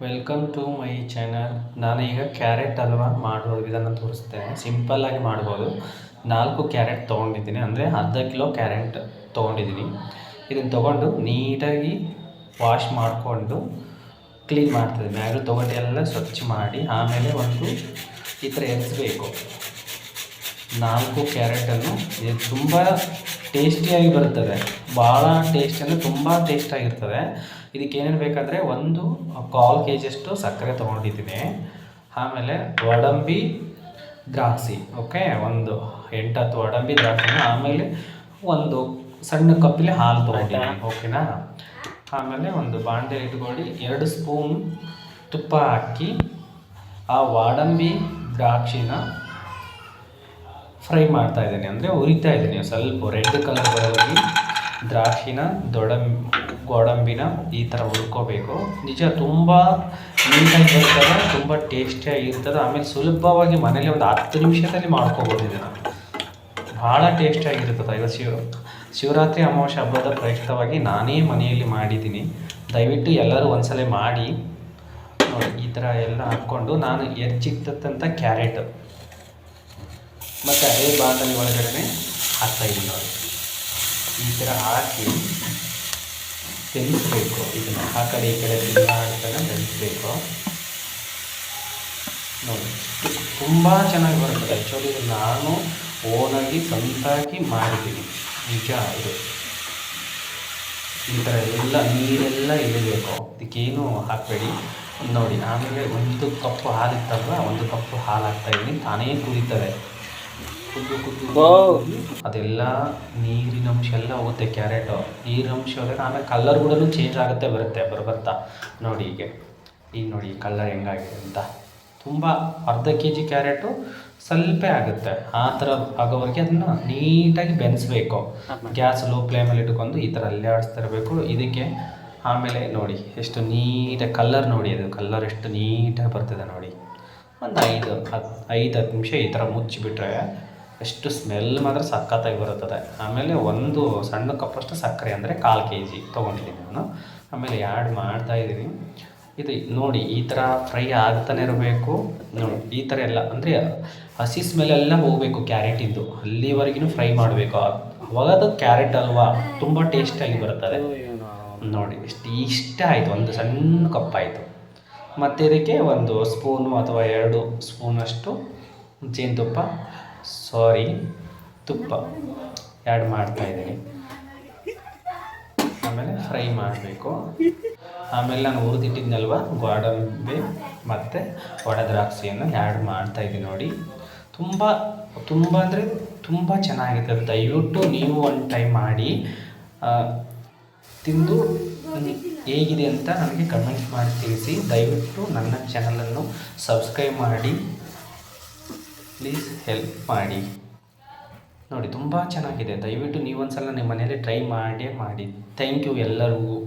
Welcome to my channel. ನಾನೀಗ carrot halwa ಮಾಡುವ ವಿಧಾನ ತೋರಿಸ್ತೇನೆ. ಸಿಂಪಲ್ಲಾಗಿ ಮಾಡ್ಬೋದು. 4 ಕ್ಯಾರೆಟ್ ತೊಗೊಂಡಿದ್ದೀನಿ, ಅಂದರೆ ಅರ್ಧ ಕಿಲೋ ಕ್ಯಾರೆಟ್ ತೊಗೊಂಡಿದ್ದೀನಿ. ಇದನ್ನು ತೊಗೊಂಡು ನೀಟಾಗಿ ವಾಶ್ ಮಾಡಿಕೊಂಡು ಕ್ಲೀನ್ ಮಾಡ್ತಿದ್ದೆ. ಮ್ಯಾಗಲು ತೊಗೊಂಡು ಎಲ್ಲ ಸ್ವಚ್ಛ ಮಾಡಿ ಆಮೇಲೆ ಒಂದು ಈ ಥರ ಎರಿಸಬೇಕು. 4 ಕ್ಯಾರೆಟನ್ನು ಇದು ತುಂಬ ಟೇಸ್ಟಿಯಾಗಿ ಬರುತ್ತದೆ. ಭಾಳ ಟೇಸ್ಟ್ ಅಂದರೆ ತುಂಬ ಟೇಸ್ಟಾಗಿರ್ತದೆ. ಇದಕ್ಕೆ ಏನೇನು ಬೇಕಂದರೆ ಒಂದು 1/4 ಕೆ ಜಿಯಷ್ಟು ಸಕ್ಕರೆ ತೊಗೊಂಡಿದ್ದೀನಿ. ಆಮೇಲೆ ಗೋಡಂಬಿ ದ್ರಾಕ್ಷಿ, ಓಕೆ, ಒಂದು 8-10 ಗೋಡಂಬಿ ದ್ರಾಕ್ಷಿನ, ಆಮೇಲೆ ಒಂದು ಸಣ್ಣ ಕಪ್ಪಲ್ಲಿ ಹಾಲು ತೊಗೊಂಡಿದ್ದೀನಿ, ಓಕೆನಾ. ಆಮೇಲೆ ಒಂದು ಬಾಣಲೆ ಇಟ್ಕೊಂಡು 2 ಸ್ಪೂನ್ ತುಪ್ಪ ಹಾಕಿ ಆ ಗೋಡಂಬಿ ದ್ರಾಕ್ಷಿನ ಫ್ರೈ ಮಾಡ್ತಾಯಿದ್ದೀನಿ, ಅಂದರೆ ಉರಿತಾ ಇದ್ದೀನಿ. ಸ್ವಲ್ಪ ರೆಡ್ ಕಲರ್ ಬರೋಗಿ ದ್ರಾಕ್ಷಿನ ಗೋಡಂಬಿನ ಈ ಥರ ಹುರ್ಕೋಬೇಕು. ನಿಜ ತುಂಬ ನೀಟಾಗಿ ಬರ್ತದೆ, ತುಂಬ ಟೇಸ್ಟಿಯಾಗಿರ್ತದೆ. ಆಮೇಲೆ ಸುಲಭವಾಗಿ ಮನೇಲಿ ಒಂದು 10 ನಿಮಿಷದಲ್ಲಿ ಮಾಡ್ಕೋಬೋದು. ಇದನ್ನು ಭಾಳ ಟೇಸ್ಟಿಯಾಗಿರ್ತದೆ. ಇವತ್ತು ಶಿವರಾತ್ರಿ ಅಮಾವಾಸ್ಯೆ ಹಬ್ಬದ ಪ್ರಯುಕ್ತವಾಗಿ ನಾನೇ ಮನೆಯಲ್ಲಿ ಮಾಡಿದ್ದೀನಿ. ದಯವಿಟ್ಟು ಎಲ್ಲರೂ ಒಂದ್ಸಲ ಮಾಡಿ ನೋಡಿ. ಈ ಥರ ಎಲ್ಲ ಹಾಕ್ಕೊಂಡು ನಾನು ಹೆಚ್ಚಿಟ್ಟಂಥ ಕ್ಯಾರೆಟ್ ಮತ್ತು ಅದೇ ಬಾಣಲಿ ಒಳಗಡೆ ಹಾಕ್ತಾಯಿದ್ದೀನಿ ನೋಡಿ. ಈ ಥರ ಹಾಕಿ ತೆಗಿಸ್ಬೇಕು. ಇದನ್ನು ಆ ಕಡೆ ಈ ಕಡೆ ತಿನ್ನಾಡ್ತಾನೆ ಬೆಳೆಸಬೇಕು ನೋಡಿ. ತುಂಬ ಚೆನ್ನಾಗಿ ಬರ್ತದೆ. ಆ್ಯಕ್ಚುಲಿ ನಾನು ಓನಾಗಿ ಸ್ವಂತಾಗಿ ಮಾಡಿದ್ದೀನಿ, ನಿಜ ಇದು. ಈ ಥರ ಎಲ್ಲ ನೀರೆಲ್ಲ ಇಳಿಬೇಕು, ಇದಕ್ಕೇನು ಹಾಕಬೇಡಿ ನೋಡಿ. ಆಮೇಲೆ 1 ಕಪ್ಪು ಹಾಲಿತ್ತಲ್ವ, 1 ಕಪ್ಪು ಹಾಲು ಹಾಕ್ತಾಯಿದ್ದೀನಿ. ತಾನೇ ಕುದೀತದೆ. ಕುದ್ದು ಅದೆಲ್ಲ ನೀರಿನಂಶ ಎಲ್ಲ ಹೋಗುತ್ತೆ. ಕ್ಯಾರೆಟು ನೀರಿನಂಶ ಹೋದರೆ ಆಮೇಲೆ ಕಲ್ಲರ್ ಕೂಡ ಚೇಂಜ್ ಆಗುತ್ತೆ, ಬರ್ತಾ ನೋಡಿ. ಈಗ ನೋಡಿ ಕಲ್ಲರ್ ಹೆಂಗಾಗಿದೆ ಅಂತ. ತುಂಬ ಅರ್ಧ ಕೆ ಜಿ ಕ್ಯಾರೆಟು ಸ್ವಲ್ಪ ಆಗುತ್ತೆ. ಆ ಥರ ಆಗೋವರೆಗೆ ಅದನ್ನು ನೀಟಾಗಿ ಬೆನ್ನಿಸ್ಬೇಕು. ಗ್ಯಾಸ್ ಲೋ ಫ್ಲೇಮಲ್ಲಿ ಇಟ್ಕೊಂಡು ಈ ಥರ ಅಲ್ಲಾಡಿಸ್ತಾ ಇರಬೇಕು ಇದಕ್ಕೆ. ಆಮೇಲೆ ನೋಡಿ ಎಷ್ಟು ನೀಟಾಗಿ ಕಲ್ಲರ್ ನೋಡಿ, ಅದು ಕಲ್ಲರ್ ಎಷ್ಟು ನೀಟಾಗಿ ಬರ್ತದೆ ನೋಡಿ. ಒಂದು 5-10 ನಿಮಿಷ ಈ ಥರ ಮುಚ್ಚಿಬಿಟ್ರೆ ಎಷ್ಟು ಸ್ಮೆಲ್ ಮಾತ್ರ ಸಖತ್ತಾಗಿ ಬರುತ್ತದೆ. ಆಮೇಲೆ ಒಂದು ಸಣ್ಣ ಕಪ್ಪಷ್ಟು ಸಕ್ಕರೆ, ಅಂದರೆ 1/4 ಕೆ ಜಿ ತೊಗೊಂಡಿದ್ದೀನಿ ನಾನು. ಆಮೇಲೆ ಆ್ಯಡ್ ಮಾಡ್ತಾಯಿದ್ದೀನಿ. ಇದು ನೋಡಿ ಈ ಥರ ಫ್ರೈ ಆಗ್ತಾನೆ ಇರಬೇಕು ನೋಡಿ. ಈ ಥರ ಎಲ್ಲ ಅಂದರೆ ಹಸಿ ಸ್ಮೆಲ್ಲೆಲ್ಲ ಹೋಗಬೇಕು ಕ್ಯಾರೆಟಿಂದು, ಅಲ್ಲಿವರೆಗೂ ಫ್ರೈ ಮಾಡಬೇಕು. ಅವಾಗ ಅದು ಕ್ಯಾರೆಟ್ ಹಲ್ವಾ ತುಂಬ ಟೇಸ್ಟಾಗಿ ಬರುತ್ತದೆ ನೋಡಿ. ಇಷ್ಟ ಆಯಿತು, ಒಂದು ಸಣ್ಣ ಕಪ್ಪಾಯಿತು. ಮತ್ತು ಇದಕ್ಕೆ ಒಂದು ಸ್ಪೂನು ಅಥವಾ 2 ಸ್ಪೂನಷ್ಟು ತುಪ್ಪ ಆ್ಯಡ್ ಮಾಡ್ತಾಯಿದ್ದೀನಿ. ಆಮೇಲೆ ಫ್ರೈ ಮಾಡಬೇಕು. ಆಮೇಲೆ ನಾನು ಹುರಿದಿಟ್ಟಿದ್ನಲ್ವ ಗೋಡಂಬಿ ಮತ್ತು ಒಣ ದ್ರಾಕ್ಷಿಯನ್ನು ಆ್ಯಡ್ ಮಾಡ್ತಾಯಿದ್ದೀನಿ ನೋಡಿ. ತುಂಬ ಅಂದರೆ ತುಂಬ ಚೆನ್ನಾಗಿರ್ತದೆ. ದಯವಿಟ್ಟು ನೀವು ಒಂದು ಟೈಮ್ ಮಾಡಿ ತಿಂದು ಹೇಗಿದೆ ಅಂತ ನನಗೆ ಕಮೆಂಟ್ ಮಾಡಿ ತಿಳಿಸಿ. ದಯವಿಟ್ಟು ನನ್ನ ಚಾನಲನ್ನು ಸಬ್ಸ್ಕ್ರೈಬ್ ಮಾಡಿ, ಪ್ಲೀಸ್ ಹೆಲ್ಪ್ ಮಾಡಿ ನೋಡಿ. ತುಂಬ ಚೆನ್ನಾಗಿದೆ. ದಯವಿಟ್ಟು ನೀವೊಂದು ಸಲ ನಿಮ್ಮ ಮನೇಲಿ ಟ್ರೈ ಮಾಡಿ. ಥ್ಯಾಂಕ್ ಯು ಎಲ್ಲರಿಗೂ.